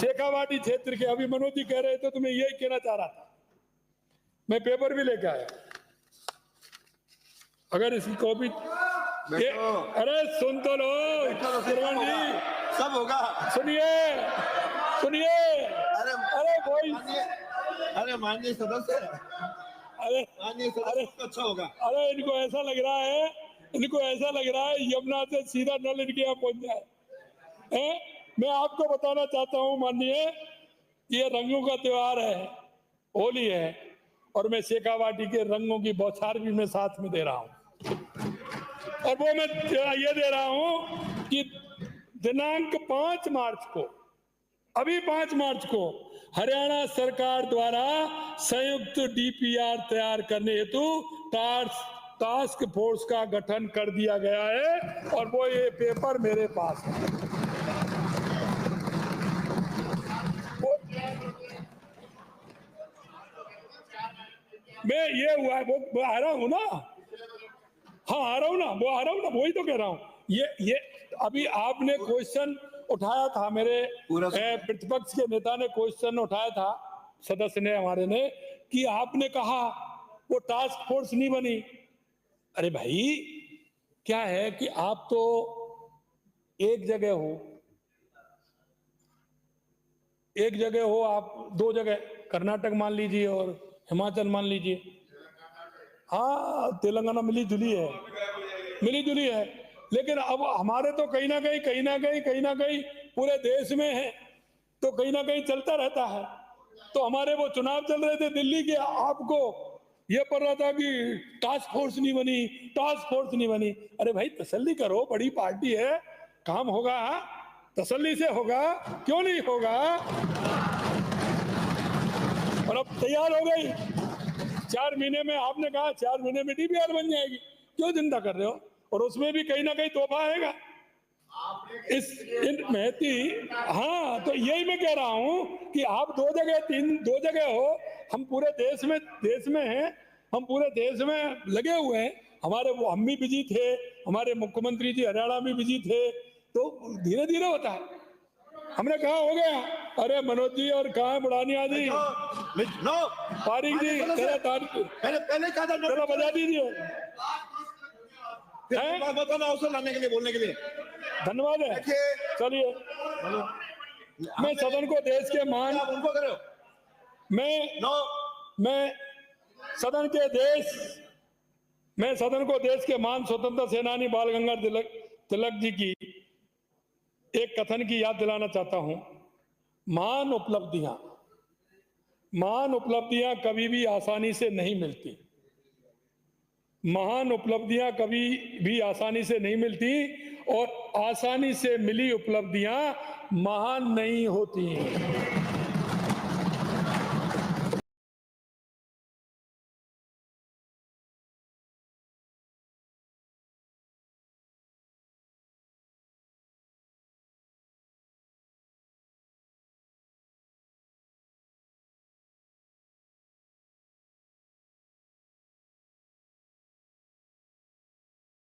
शेखावाटी क्षेत्र के, अभी मनोज जी कह रहे थे तो मैं यही कहना चाह रहा था, मैं पेपर भी लेके आया, अगर इसकी कॉपी। अरे सुन तो लो श्रवण जी, सब होगा, सुनिए सुनिए। अरे वही, अरे माननीय सदस्य, अरे माननीय सदस्य अच्छा होगा। अरे इनको ऐसा लग रहा है, इनको ऐसा लग रहा है यमुना से सीधा नल इनके यहाँ पहुंच जाए। मैं आपको बताना चाहता हूँ माननीय, ये रंगों का त्योहार है, होली है, और मैं शेखावाटी के रंगों की बौछार भी मैं साथ में दे रहा हूँ। और वो मैं ये दे रहा हूँ कि दिनांक 5 मार्च को, अभी 5 मार्च को हरियाणा सरकार द्वारा संयुक्त डीपीआर तैयार करने हेतु टास्क फोर्स का गठन कर दिया गया है, और वो ये पेपर मेरे पास है। मैं ये हुआ है, वो आ रहा हूँ ना, हाँ आ रहा हूँ ना, वो आ रहा हूँ ना, वही तो कह रहा हूँ। ये अभी आपने क्वेश्चन उठाया था, मेरे प्रतिपक्ष के नेता ने क्वेश्चन उठाया था, सदस्य ने हमारे ने, कि आपने कहा वो टास्क फोर्स नहीं बनी। अरे भाई क्या है कि आप तो एक जगह हो, आप दो जगह, कर्नाटक मान लीजिए और हिमाचल मान लीजिए, हाँ तेलंगाना मिली जुली है, लेकिन अब हमारे तो कहीं ना कहीं पूरे देश में है, तो कहीं ना कहीं चलता रहता है। तो हमारे वो चुनाव चल रहे थे दिल्ली के, आपको ये पड़ रहा था कि टास्क फोर्स नहीं बनी। अरे भाई तसल्ली करो, बड़ी पार्टी है, काम होगा, तसल्ली से होगा, क्यों नहीं होगा। और अब तैयार हो गई, 4 महीने में, आपने कहा 4 महीने में डीपीआर बन जाएगी, क्यों चिंता कर रहे हो। और उसमें भी कहीं ना कहीं तोहफा आएगा इस महती। हाँ तो यही मैं कह रहा हूं कि आप दो जगह हो, हम पूरे देश में हैं, हम पूरे देश में लगे हुए हैं, हमारे वो हम भी बिजी थे, हमारे मुख्यमंत्री जी हरियाणा में बिजी थे, तो धीरे धीरे होता है। हमने कहा हो गया, अरे मनोज जी और कहा है बुढ़ानिया जी, पारिक जी, पहले चलो बजा दीजिए, अवसर लाने के लिए, बोलने के लिए धन्यवाद है। चलिए, मैं सदन को देश के मान, मैं सदन को देश के मान स्वतंत्रता सेनानी बाल गंगाधर तिलक जी की एक कथन की याद दिलाना चाहता हूं। महान उपलब्धियां कभी भी आसानी से नहीं मिलती, महान उपलब्धियां कभी भी आसानी से नहीं मिलती, और आसानी से मिली उपलब्धियां महान नहीं होती।